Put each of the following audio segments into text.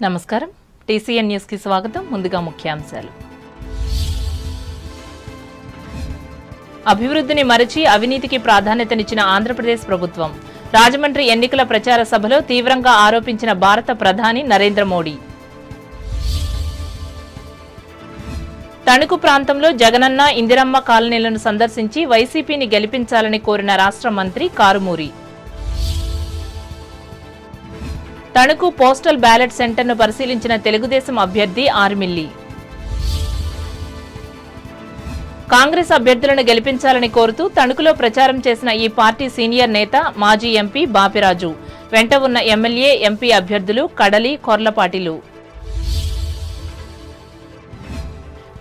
నమస్కారం TCN news కి స్వాగతం. ముందుగా ముఖ్యాంశాలు. అభివృద్ధిని మరచి అవినీతికి ప్రాధాన్యతనిచ్చిన ఆంధ్రప్రదేశ్ ప్రభుత్వం. రాజమండ్రి ఎన్నికల ప్రచార సభలో తీవ్రంగా ఆరోపించిన భారత ప్రధాని నరేంద్ర మోడీ. తణుకు ప్రాంతంలో జగనన్న ఇందిరమ్మ కాలనీలను సందర్శించి వైసీపీని గెలిపించాలని కోరిన రాష్ట్ర మంత్రి కారుమూరి. తణుకు పోస్టల్ బ్యాలెట్ సెంటర్ను పరిశీలించిన తెలుగుదేశం అభ్యర్థి ఆర్మిల్లి. కాంగ్రెస్ అభ్యర్థులను గెలిపించాలని కోరుతూ తణుకులో ప్రచారం చేసిన ఈ పార్టీ సీనియర్ నేత మాజీ ఎంపీ బాపిరాజు వెంట ఉన్న ఎమ్మెల్యే, ఎంపీ అభ్యర్థులు కడలి, కొర్లపాటిలు.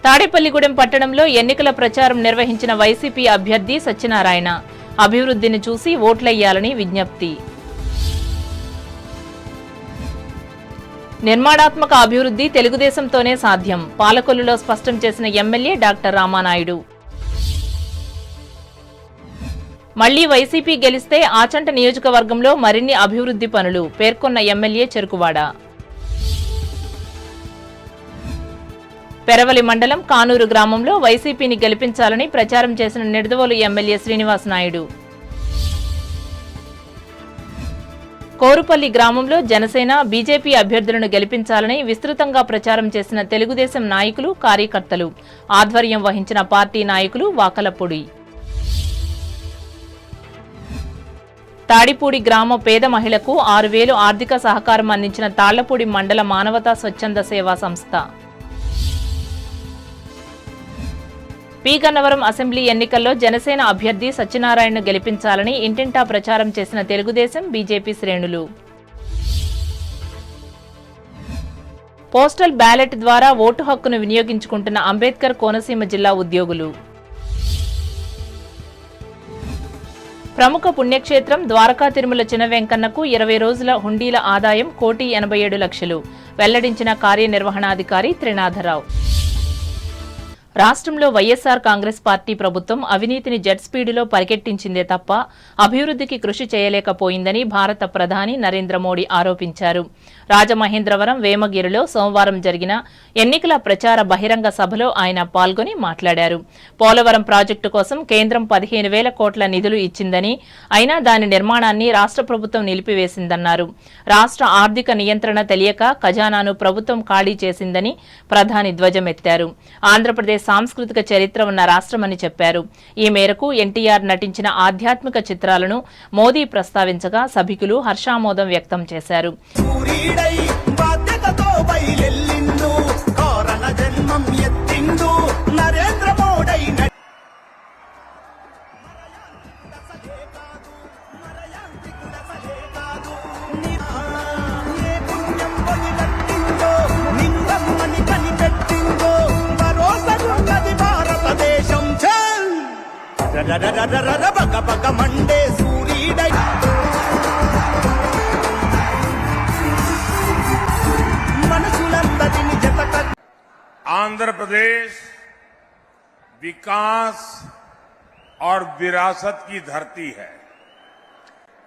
తాడేపల్లిగూడెం పట్టణంలో ఎన్నికల ప్రచారం నిర్వహించిన వైసీపీ అభ్యర్థి సత్యనారాయణ అభివృద్ధిని చూసి ఓట్లెయ్యాలని విజ్ఞప్తి. నిర్మాణాత్మక అభివృద్ధి తెలుగుదేశంతోనే సాధ్యం. పాలకొల్లులో స్పష్టం చేసిన ఎమ్మెల్యే డాక్టర్ రామానాయుడు. మళ్లీ వైసీపీ గెలిస్తే ఆచంట నియోజకవర్గంలో మరిన్ని అభివృద్ధి పనులు పేర్కొన్న ఎమ్మెల్యే చెరుకువాడ. పెరవలి మండలం కానూరు గ్రామంలో వైసీపీని గెలిపించాలని ప్రచారం చేసిన నిడదవోలు ఎమ్మెల్యే శ్రీనివాస్ నాయుడు. కోరుపల్లి గ్రామంలో జనసేన, బీజేపీ అభ్యర్థులను గెలిపించాలని విస్తృతంగా ప్రచారం చేసిన తెలుగుదేశం నాయకులు, కార్యకర్తలు. ఆధ్వర్యం వహించిన పార్టీ నాయకులు వాకలపూడి. తాడిపూడి గ్రామ పేద మహిళకు 6,000 ఆర్థిక సహకారం అందించిన తాళ్లపూడి మండల మానవతా స్వచ్ఛంద సేవా సంస్థ. పి గన్నవరం అసెంబ్లీ ఎన్నికల్లో జనసేన అభ్యర్థి సత్యనారాయణను గెలిపించాలని ఇంటింటా ప్రచారం చేసిన తెలుగుదేశం, బీజేపీ శ్రేణులు. పోస్టల్ బ్యాలెట్ ద్వారా ఓటు హక్కును వినియోగించుకుంటున్న అంబేద్కర్ కోనసీమ జిల్లా ఉద్యోగులు. ప్రముఖ పుణ్యక్షేత్రం ద్వారకా తిరుమల చిన్న వెంకన్నకు 20 రోజుల హుండీల ఆదాయం 1,87,00,000 వెల్లడించిన కార్యనిర్వహణాధికారి త్రినాథరావు. రాష్ట్రంలో వైఎస్సార్ కాంగ్రెస్ పార్టీ ప్రభుత్వం అవినీతిని జెట్ స్పీడులో పరిగెట్టించిందే తప్ప అభివృద్ధికి కృషి చేయలేకపోయిందని భారత ప్రధాని నరేంద్ర మోడీ ఆరోపించారు. రాజమహేంద్రవరం, వేమగిరిలో సోమవారం జరిగిన ఎన్నికల ప్రచార బహిరంగ సభలో ఆయన పాల్గొని మాట్లాడారు. పోలవరం ప్రాజెక్టు కోసం కేంద్రం 15,000 కోట్ల నిధులు ఇచ్చిందని, అయినా దాని నిర్మాణాన్ని రాష్ట్ర ప్రభుత్వం నిలిపివేసిందన్నారు. రాష్ట్ర ఆర్థిక నియంత్రణ తెలియక ఖజానాను ప్రభుత్వం ఖాళీ చేసిందని ప్రధాని ధ్వజమెత్తారు. ఆంధ్రప్రదేశ్ సాంస్కృతిక చరిత్ర ఉన్న రాష్ట్రమని చెప్పారు. ఈ మేరకు ఎన్టీఆర్ నటించిన ఆధ్యాత్మిక చిత్రాలను మోదీ ప్రస్తావించగా సభికులు హర్షామోదం వ్యక్తం చేశారు. आंध्र प्रदेश विकास और विरासत की धरती है।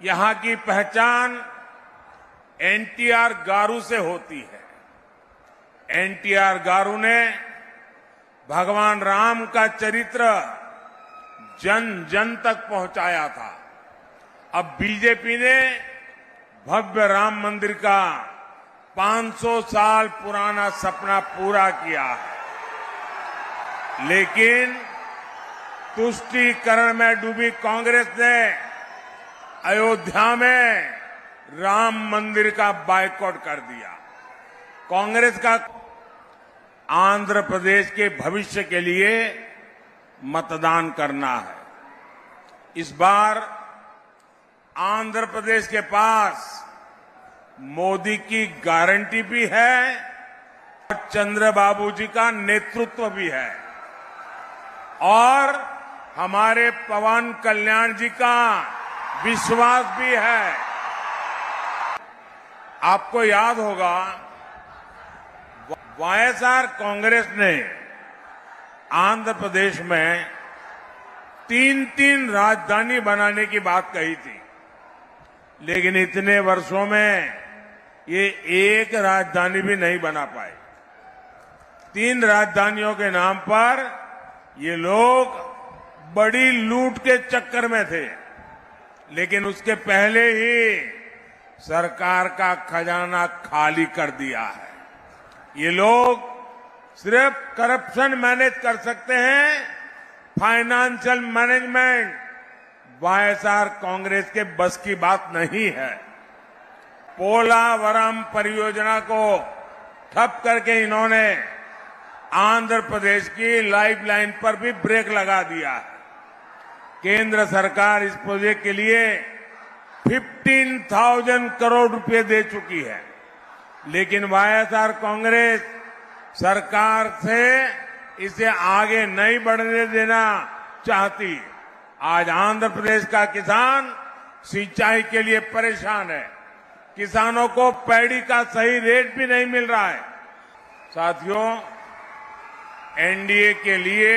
यहां की पहचान एनटीआर गारू से होती है। एनटीआर गारू ने भगवान राम का चरित्र जन जन तक पहुंचाया था। अब बीजेपी ने भव्य राम मंदिर का 500 साल पुराना सपना पूरा किया है, लेकिन तुष्टीकरण में डूबी कांग्रेस ने अयोध्या में राम मंदिर का बायकॉट कर दिया। कांग्रेस का आंध्र प्रदेश के भविष्य के लिए मतदान करना है। इस बार आंध्र प्रदेश के पास मोदी की गारंटी भी है और चंद्रबाबू जी का नेतृत्व भी है और हमारे पवन कल्याण जी का विश्वास भी है। आपको याद होगा वाईएसआर कांग्रेस ने आंध्र प्रदेश में 3 राजधानी बनाने की बात कही थी, लेकिन इतने वर्षों में ये एक राजधानी भी नहीं बना पाए। 3 राजधानियों के नाम पर ये लोग बड़ी लूट के चक्कर में थे, लेकिन उसके पहले ही सरकार का खजाना खाली कर दिया है। ये लोग सिर्फ करप्शन मैनेज कर सकते हैं, फाइनेंशियल मैनेजमेंट वाईएसआर कांग्रेस के बस की बात नहीं है। पोलावरम परियोजना को ठप करके इन्होंने आंध्र प्रदेश की लाइफलाइन पर भी ब्रेक लगा दिया है। केंद्र सरकार इस प्रोजेक्ट के लिए 15,000 करोड़ रुपए दे चुकी है, लेकिन वाईएसआर कांग्रेस सरकार से इसे आगे नहीं बढ़ने देना चाहती। आज आंध्र प्रदेश का किसान सिंचाई के लिए परेशान है। किसानों को पैडी का सही रेट भी नहीं मिल रहा है। साथियों, एनडीए के लिए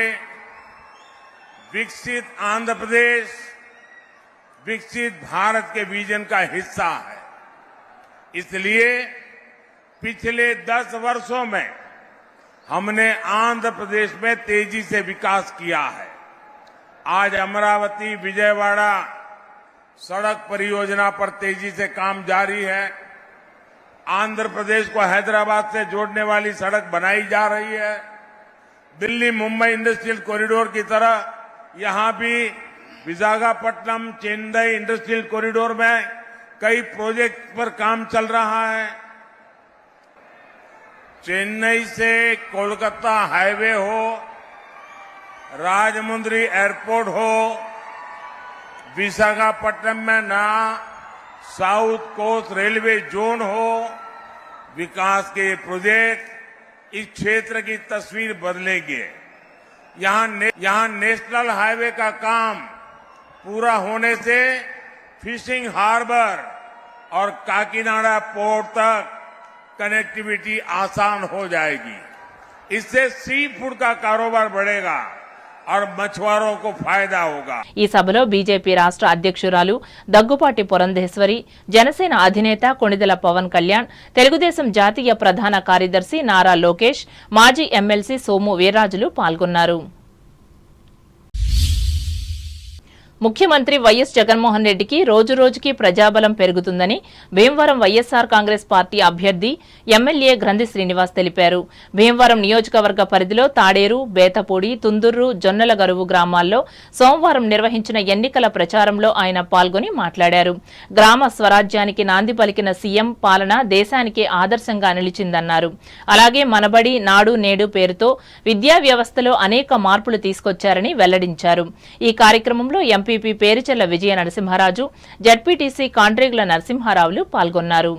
विकसित आंध्र प्रदेश विकसित भारत के विजन का हिस्सा है। इसलिए पिछले 10 वर्षों में हमने आंध्र प्रदेश में तेजी से विकास किया है। आज अमरावती विजयवाड़ा सड़क परियोजना पर तेजी से काम जारी है। आंध्र प्रदेश को हैदराबाद से जोड़ने वाली सड़क बनाई जा रही है। दिल्ली मुंबई इंडस्ट्रियल कॉरिडोर की तरह यहां भी विशाखापट्टनम चेन्नई इंडस्ट्रियल कॉरिडोर में कई प्रोजेक्ट पर काम चल रहा है। चेन्नई से कोलकाता हाईवे हो, राजमुंद्री एयरपोर्ट हो, विशाखापट्टनम में नया साउथ कोस्ट रेलवे जोन हो, विकास के प्रोजेक्ट इस क्षेत्र की तस्वीर बदलेंगे। यहां नेशनल हाईवे का काम पूरा होने से फिशिंग हार्बर और काकीनाडा पोर्ट तक कनेक्टिविटी आसान हो जाएगी। इससे सी फूड का कारोबार बढ़ेगा और मछुआरों को फायदा होगा। ఈ సభలో బీజేపీ రాష్ట్ర అధ్యక్షురాలు దగ్గుపాటి పురంధేశ్వరి, జనసేన అధినేత కొణిదెల పవన్ కళ్యాణ్, తెలుగుదేశం జాతీయ ప్రధాన కార్యదర్శి నారా లోకేష్, మాజీ ఎమ్మెల్సీ సోము వీర్రాజులు పాల్గొన్నారు. ముఖ్యమంత్రి వైఎస్ జగన్మోహన్ రెడ్డికి రోజురోజుకి ప్రజాబలం పెరుగుతుందని భీమవరం వైఎస్సార్ కాంగ్రెస్ పార్టీ అభ్యర్థి ఎమ్మెల్యే గ్రంథి శ్రీనివాస్ తెలిపారు. భీమవరం నియోజకవర్గ పరిధిలో తాడేరు, బేతపూడి, తుందుర్రు, జొన్నలగరువు గ్రామాల్లో సోమవారం నిర్వహించిన ఎన్నికల ప్రచారంలో ఆయన పాల్గొని మాట్లాడారు. గ్రామ స్వరాజ్యానికి నాంది పలికిన సీఎం పాలన దేశానికే ఆదర్శంగా నిలిచిందన్నారు. అలాగే మనబడి, నాడు నేడు పేరుతో విద్యా వ్యవస్థలో అనేక మార్పులు తీసుకొచ్చారని వెల్లడించారు. ఈ కార్యక్రమంలో ఎంపీపీ పేరుచెల్ల విజయ నరసింహారాజు, జడ్పీటీసీ కాండ్రేగుల నరసింహారావులు పాల్గొన్నారు.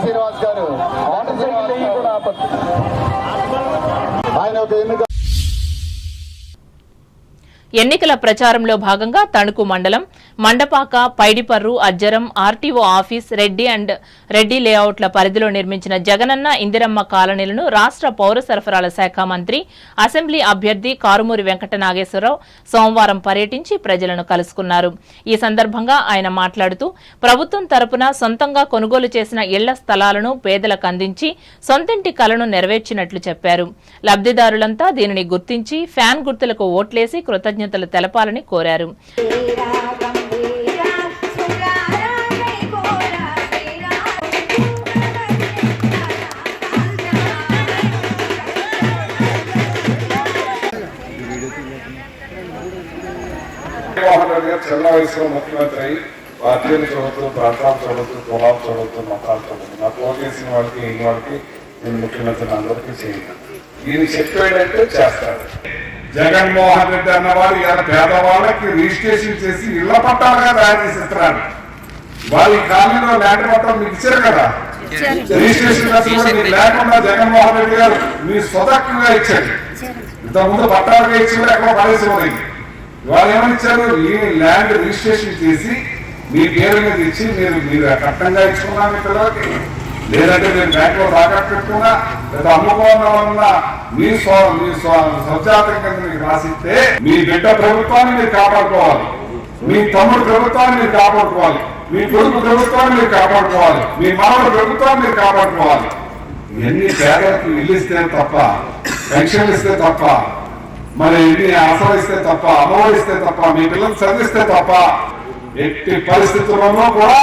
శ్రీనివాస్ గారు ఆయన ఒక ఎన్నికల ప్రచారంలో భాగంగా తణుకు మండలం మండపాక, పైడిపర్రు, అజ్జరం, ఆర్టీఓ ఆఫీస్, రెడ్డి లేఅవుట్ల పరిధిలో నిర్మించిన జగనన్న ఇందిరమ్మ కాలనీలను రాష్ట్ర పౌర సరఫరాల శాఖ మంత్రి, అసెంబ్లీ అభ్యర్థి కారుమూరి వెంకట నాగేశ్వరరావు సోమవారం పర్యటించి ప్రజలను కలుసుకున్నారు. ఈ సందర్భంగా ఆయన మాట్లాడుతూ ప్రభుత్వం తరపున సొంతంగా కొనుగోలు చేసిన ఇళ్ల స్థలాలను పేదలకు అందించి సొంతింటి కలను నెరవేర్చినట్లు చెప్పారు. లబ్దిదారులంతా దీనిని గుర్తించి ఫ్యాన్ గుర్తులకు ఓట్లేసి కృతజ్ఞతలు తెలపాలని కోరారు. జగన్మోహన్ రెడ్డి గారు చిన్న వయసులో ముఖ్యమంత్రి అయ్యి పార్టీలు చూడొద్దు, ప్రాంతాలు చూడొద్దు, కులాలు చూడొద్దు, మతాలు చూడొద్దు, నాకు ఓటు వేసిన వాళ్ళకి ఈ వాళ్ళకి నేను ముఖ్యమంత్రిని అందరికీ చేయను. ఈయన చెప్పాడంటే చేస్తాడు. జగన్మోహన్ రెడ్డి అన్నవాడు ఇలా పేదవాళ్ళకి రిజిస్ట్రేషన్ చేసి ఇళ్ల పట్టాలుగా తయారు చేసి ఇస్తున్నాడు. వాళ్ళు ఈ కాలనీలో ల్యాండ్ పట్టాలు మీకు ఇచ్చారు కదా, రిజిస్ట్రేషన్ మీకు లేకుండా జగన్మోహన్ రెడ్డి గారు మీ స్వతక్కుగా ఇచ్చాడు. ఇంతకుముందు పట్టాలుగా ఇచ్చి కూడా ఎక్కడ పడేసేవారు. ఇవాళ ఏమని ఇచ్చారు? ఈ ల్యాండ్ రిజిస్ట్రేషన్ చేసి మీ పేరు మీద ఇచ్చి మీరు కట్టంగా ఇచ్చుకున్నా మీ పిల్లలకి, లేదంటే మీరు బ్యాంకులో తాకట్టు పెట్టుకున్నా, లేదా అమ్ముకోవడం వల్ల మీ స్వజాతం కింద మీకు రాసిస్తే మీ బిడ్డ ప్రభుత్వాన్ని మీరు కాపాడుకోవాలి, మీ తమ్ముడు ప్రభుత్వాన్ని మీరు కాపాడుకోవాలి, మీ కొడుకు ప్రభుత్వాన్ని మీరు కాపాడుకోవాలి, మీ మానవుడు ప్రభుత్వాన్ని మీరు కాపాడుకోవాలి. ఇవన్నీ పేదలకు ఇల్లు ఇస్తే తప్ప, పెన్షన్ ఇస్తే తప్ప, మరి ఇన్ని ఆశ్రయిస్తే తప్ప, అమౌడిస్తే తప్ప, మీ పిల్లలు చదివిస్తే తప్ప ఎట్టి పరిస్థితుల్లో కూడా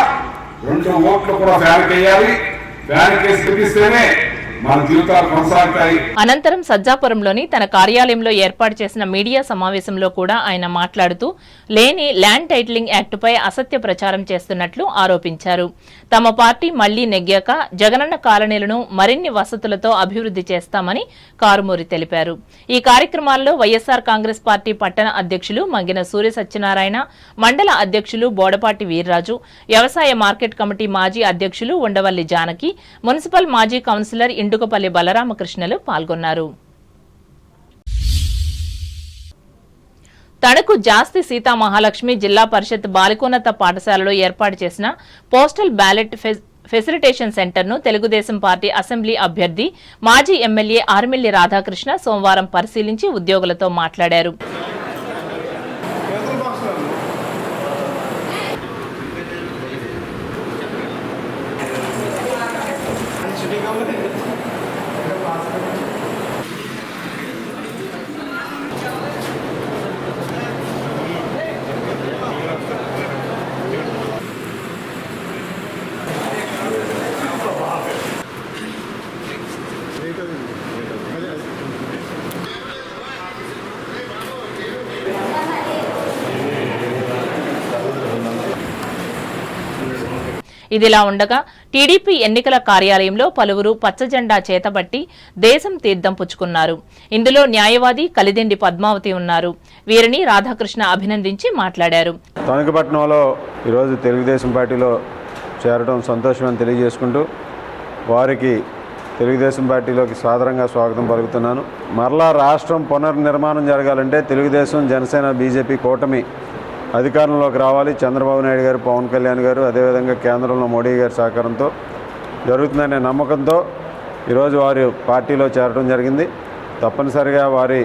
2 ఓట్లు కూడా ఫ్యాన్ వేయాలి. ఫ్యాన్ కేసు తిరిగిస్తేనే మన జీవితాలు కొనసాగుతాయి. అనంతరం సజ్జాపురంలోని తన కార్యాలయంలో ఏర్పాటు చేసిన మీడియా సమావేశంలో కూడా ఆయన మాట్లాడుతూ లేని ల్యాండ్ టైటిలింగ్ యాక్టుపై అసత్య ప్రచారం చేస్తున్నట్లు ఆరోపించారు. తమ పార్టీ మళ్లీ నెగ్గాక జగనన్న కాలనీలను మరిన్ని వసతులతో అభివృద్ధి చేస్తామని కారుమూరి తెలిపారు. ఈ కార్యక్రమాల్లో వైఎస్సార్ కాంగ్రెస్ పార్టీ పట్టణ అధ్యక్షులు మంగిన సూర్య సత్యనారాయణ, మండల అధ్యక్షులు బోడపాటి వీర్రాజు, వ్యవసాయ మార్కెట్ కమిటీ మాజీ అధ్యక్షులు ఉండవల్లి జానకి, మున్సిపల్ మాజీ కౌన్సిలర్ ఇండుకపల్లి బలరామకృష్ణలు పాల్గొన్నారు. తణుకు జాస్తి సీతామహాలక్ష్మి జిల్లా పరిషత్ బాలికోన్నత పాఠశాలలో ఏర్పాటు చేసిన పోస్టల్ బ్యాలెట్ ఫెసిలిటేషన్ సెంటర్ను తెలుగుదేశం పార్టీ అసెంబ్లీ అభ్యర్థి మాజీ ఎమ్మెల్యే ఆర్మిల్లి రాధాకృష్ణ సోమవారం పరిశీలించి ఉద్యోగులతో మాట్లాడారు. ఇదిలా ఉండగా టీడీపీ ఎన్నికల కార్యాలయంలో పలువురు పచ్చజెండా చేతబట్టి దేశం తీర్థం పుచ్చుకున్నారు. ఇందులో న్యాయవాది కలిదిండి పద్మావతి ఉన్నారు. వీరిని రాధాకృష్ణ అభినందించి మాట్లాడారు. తణుకుపట్నంలో ఈరోజు తెలుగుదేశం పార్టీలో చేరడం సంతోషమని తెలియజేసుకుంటూ వారికి తెలుగుదేశం పార్టీలోకి సాదరంగా స్వాగతం పలుకుతున్నాను. మరలా రాష్ట్రం పునర్నిర్మాణం జరగాలంటే తెలుగుదేశం, జనసేన, బీజేపీ కూటమి అధికారంలోకి రావాలి. చంద్రబాబు నాయుడు గారు, పవన్ కళ్యాణ్ గారు, అదేవిధంగా కేంద్రంలో మోడీ గారి సహకారంతో జరుగుతుందనే నమ్మకంతో ఈరోజు వారు పార్టీలో చేరడం జరిగింది. తప్పనిసరిగా వారి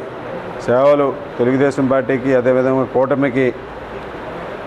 సేవలు తెలుగుదేశం పార్టీకి అదేవిధంగా కూటమికి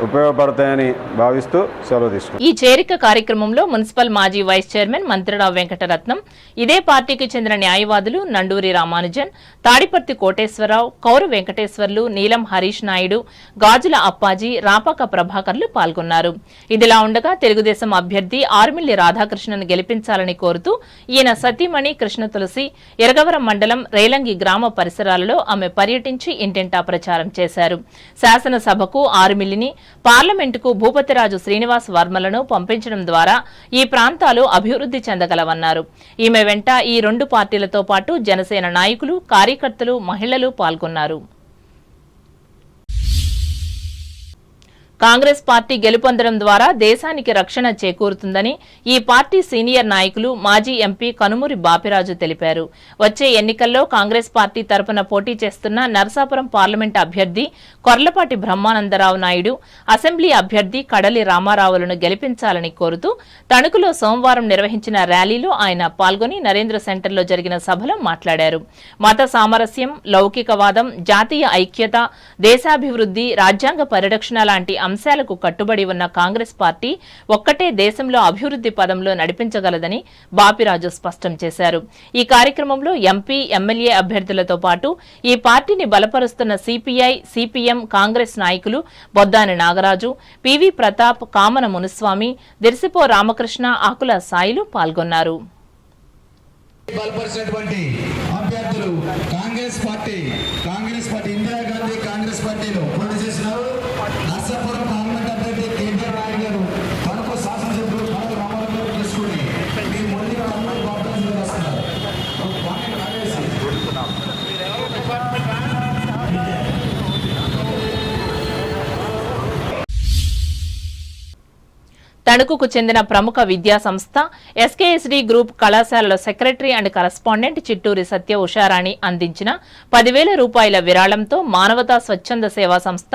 ఉపయోగపడతాయని భావిస్తూ సెలవు తీసుకున్నాను. ఈ చేరిక కార్యక్రమంలో మున్సిపల్ మాజీ వైస్ చైర్మన్ మంత్రిరావు వెంకటరత్నం, ఇదే పార్టీకి చెందిన న్యాయవాదులు నండూరి రామానుజన్, తాడిపర్తి కోటేశ్వరరావు, కౌరు వెంకటేశ్వర్లు, నీలం హరీష్ నాయుడు, గాజుల అప్పాజీ, రాపాక ప్రభాకర్లు పాల్గొన్నారు. ఇదిలా ఉండగా తెలుగుదేశం అభ్యర్థి ఆర్మిల్లి రాధాకృష్ణను గెలిపించాలని కోరుతూ ఈయన సతీమణి కృష్ణ తులసి ఎరగవరం మండలం రేలంగి గ్రామ పరిసరాలలో ఆమె పర్యటించి ఇంటింటా ప్రచారం చేశారు. శాసనసభకు ఆర్మిల్లిని, పార్లమెంటుకు భూపతిరాజు శ్రీనివాస్ వర్మలను పంపించడం ద్వారా ఈ ప్రాంతాలు అభివృద్ధి చెందగలవన్నారు. ఈమె వెంట ఈ 2 పార్టీలతో పాటు జనసేన నాయకులు, కార్యకర్తలు, మహిళలు పాల్గొన్నారు. కాంగ్రెస్ పార్టీ గెలుపొందడం ద్వారా దేశానికి రక్షణ చేకూరుతుందని ఈ పార్టీ సీనియర్ నాయకులు మాజీ ఎంపీ కనుమూరి బాపిరాజు తెలిపారు. వచ్చే ఎన్నికల్లో కాంగ్రెస్ పార్టీ తరపున పోటీ చేస్తున్న నరసాపురం పార్లమెంట్ అభ్యర్థి కొర్లపాటి బ్రహ్మానందరావు నాయుడు, అసెంబ్లీ అభ్యర్థి కడలి రామారావులను గెలిపించాలని కోరుతూ తణుకులో సోమవారం నిర్వహించిన ర్యాలీలో ఆయన పాల్గొని నరేంద్ర సెంటర్లో జరిగిన సభలో మాట్లాడారు. మత సామరస్యం, లౌకికవాదం, జాతీయ ఐక్యత, దేశాభివృద్ధి, రాజ్యాంగ పరిరక్షణ లాంటి అంశాలకు కట్టుబడి ఉన్న కాంగ్రెస్ పార్టీ ఒక్కటే దేశంలో అభివృద్ధి పదంలో నడిపించగలదని బాపిరాజు స్పష్టం చేశారు. ఈ కార్యక్రమంలో ఎంపీ, ఎమ్మెల్యే అభ్యర్థులతో పాటు ఈ పార్టీని బలపరుస్తున్న సిపిఐ, సిపిఎం, కాంగ్రెస్ నాయకులు బొద్దాని నాగరాజు, పివి ప్రతాప్, కామన మునుస్వామి, దిర్సిపో రామకృష్ణ, ఆకుల సాయిలు పాల్గొన్నారు. ఇందిరాగాంధీ కాంగ్రెస్ పార్టీలో పోటీ చేసినారు. నర్సాపురం పార్లమెంట్ అభ్యర్థి కేటీఆర్ నాయుడు గారు తణుకు శాసనసభ్యులు కడలి రామారావు గారు తీసుకుని మీ మొండి బాప్టిజం చేస్తున్నారు. తణుకుకు చెందిన ప్రముఖ విద్యా సంస్థ ఎస్కేఎస్డి గ్రూప్ కళాశాలలో సెక్రటరీ అండ్ కరస్పాండెంట్ చిట్టూరి సత్య ఉషారాణి అందించిన 10,000 రూపాయల విరాళంతో మానవతా స్వచ్ఛంద సేవా సంస్థ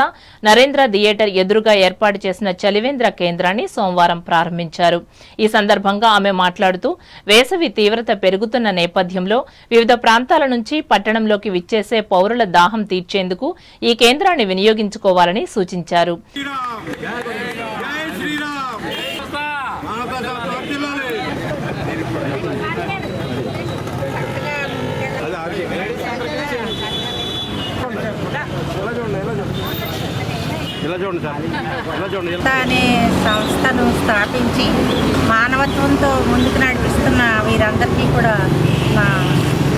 నరేంద్ర థియేటర్ ఎదురుగా ఏర్పాటు చేసిన చలివేంద్ర కేంద్రాన్ని సోమవారం ప్రారంభించారు. ఈ సందర్భంగా ఆమె మాట్లాడుతూ వేసవి తీవ్రత పెరుగుతున్న నేపథ్యంలో వివిధ ప్రాంతాల నుంచి పట్టణంలోకి విచ్చేసే పౌరుల దాహం తీర్చేందుకు ఈ కేంద్రాన్ని వినియోగించుకోవాలని సూచించారు. అనే సంస్థను స్థాపించి మానవత్వంతో ముందుకు నడిపిస్తున్న వీరందరికీ కూడా నా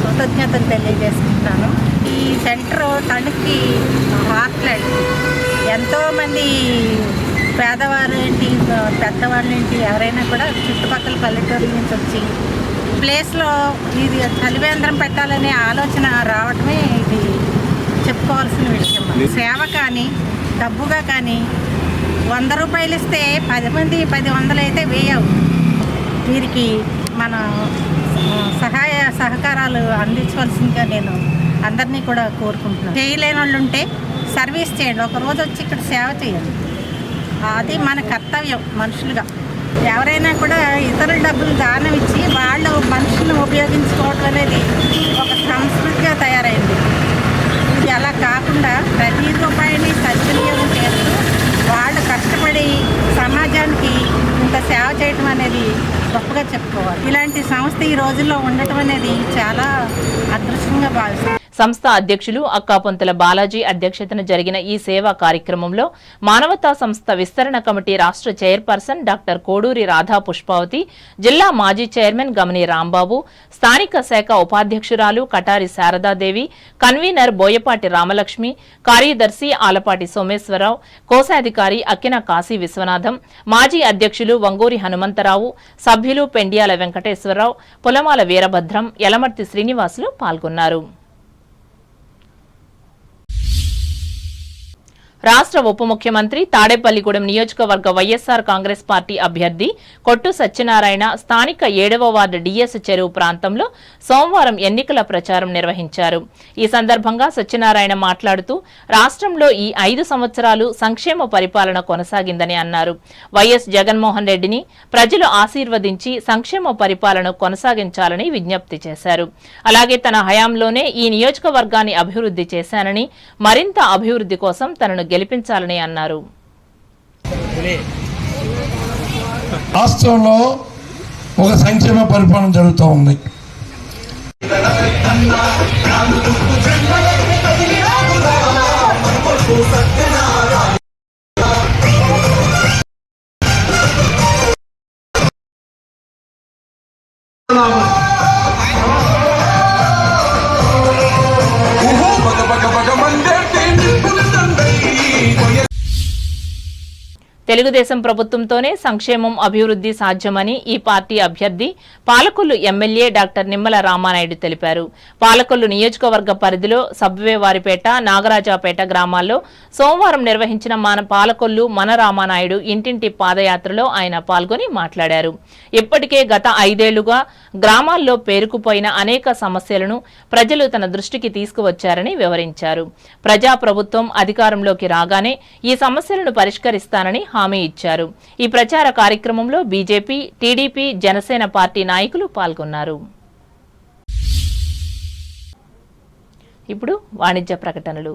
కృతజ్ఞతలు తెలియజేసుకుంటాను. ఈ సెంటర్ తణుక్కి హార్ట్లాండ్. ఎంతోమంది పేదవారు ఏంటి పెద్దవాళ్ళు ఏంటి ఎవరైనా కూడా చుట్టుపక్కల పల్లెటూరుల నుంచి వచ్చి ప్లేస్లో ఇది చలివేంద్రం పెట్టాలనే ఆలోచన రావటమే ఇది చెప్పుకోవాల్సిన విషయం. సేవ కానీ డబ్బుగా కానీ 100 రూపాయలు ఇస్తే 10 మంది 10 అయితే వేయవు. వీరికి మన సహాయ సహకారాలు అందించవలసిందిగా నేను అందరినీ కూడా కోరుకుంటున్నాను. చేయలేని వాళ్ళు ఉంటే సర్వీస్ చేయండి, ఒకరోజు వచ్చి ఇక్కడ సేవ చేయండి. అది మన కర్తవ్యం మనుషులుగా. ఎవరైనా కూడా ఇతరుల డబ్బులు దానం ఇచ్చి వాళ్ళు మనుషులను ఉపయోగించుకోవడం అనేది ఒక సంస్కృతిగా తయారైంది. ఇది అలా కాకుండా ప్రతి రూపాయిని సద్వినియోగం చేస్తూ వాళ్ళు కష్టపడి సమాజానికి ఇంత సేవ చేయటం అనేది గొప్పగా చెప్పుకోవాలి. ఇలాంటి సంస్థ ఈ రోజుల్లో ఉండటం అనేది చాలా అదృష్టంగా భావిస్తాను. సంస్థ అధ్యక్షులు అక్కాపొంతుల బాలాజీ అధ్యక్షతన జరిగిన ఈ సేవా కార్యక్రమంలో మానవతా సంస్థ విస్తరణ కమిటీ రాష్ట్ర చైర్పర్సన్ డాక్టర్ కోడూరి రాధా పుష్పావతి, జిల్లా మాజీ చైర్మన్ గమని రాంబాబు, స్థానిక శాఖ ఉపాధ్యక్షురాలు కటారి శారదాదేవి, కన్వీనర్ బోయపాటి రామలక్ష్మి, కార్యదర్శి ఆలపాటి సోమేశ్వరరావు, కోశాధికారి అక్కిన కాశీ విశ్వనాథం, మాజీ అధ్యక్షులు వంగూరి హనుమంతరావు, సభ్యులు పెండ్యాల వెంకటేశ్వరరావు, పులమాల వీరభద్రం, యలమర్తి శ్రీనివాసులు పాల్గొన్నారు. రాష్ట్ర ఉప ముఖ్యమంత్రి తాడేపల్లిగూడెం నియోజకవర్గ వైఎస్సార్ కాంగ్రెస్ పార్టీ అభ్యర్థి కొట్టు సత్యనారాయణ స్థానిక 7వ వార్డు డిఎస్ చెరువు ప్రాంతంలో సోమవారం ఎన్నికల ప్రచారం నిర్వహించారు. ఈ సందర్భంగా సత్యనారాయణ మాట్లాడుతూ రాష్ట్రంలో ఈ 5 సంవత్సరాలు సంక్షేమ పరిపాలన కొనసాగిందని అన్నారు. వైఎస్ జగన్మోహన్ రెడ్డిని ప్రజలు ఆశీర్వదించి సంక్షేమ పరిపాలన కొనసాగించాలని విజ్ఞప్తి చేశారు. అలాగే తన హయాంలోనే ఈ నియోజకవర్గాన్ని అభివృద్ధి చేశానని, మరింత అభివృద్ధి కోసం తనను గెలిపించాలని అన్నారు. రాష్ట్రంలో ఒక సంక్షేమ పరిపాలన జరుగుతూ ఉంది. తెలుగుదేశం ప్రభుత్వంతోనే సంక్షేమం అభివృద్ధి సాధ్యమని ఈ పార్టీ అభ్యర్థి పాలకొల్లు ఎమ్మెల్యే డాక్టర్ నిమ్మల రామానాయుడు తెలిపారు. పాలకొల్లు నియోజకవర్గ పరిధిలో సబ్వేవారిపేట, నాగరాజాపేట గ్రామాల్లో సోమవారం నిర్వహించిన పాలకొల్లు మన రామానాయుడు ఇంటింటి పాదయాత్రలో ఆయన పాల్గొని మాట్లాడారు. ఇప్పటికే గత 5 ఏళ్లుగా గ్రామాల్లో పేరుకుపోయిన అనేక సమస్యలను ప్రజలు తన దృష్టికి తీసుకువచ్చారని వివరించారు. ప్రజాప్రభుత్వం అధికారంలోకి రాగానే ఈ సమస్యలను పరిష్కరిస్తానని హామీ ఇచ్చారు. ఈ ప్రచార కార్యక్రమంలో బీజేపీ, టీడీపీ, జనసేన పార్టీ నాయకులు పాల్గొన్నారు. ఇప్పుడు వాణిజ్య ప్రకటనలు.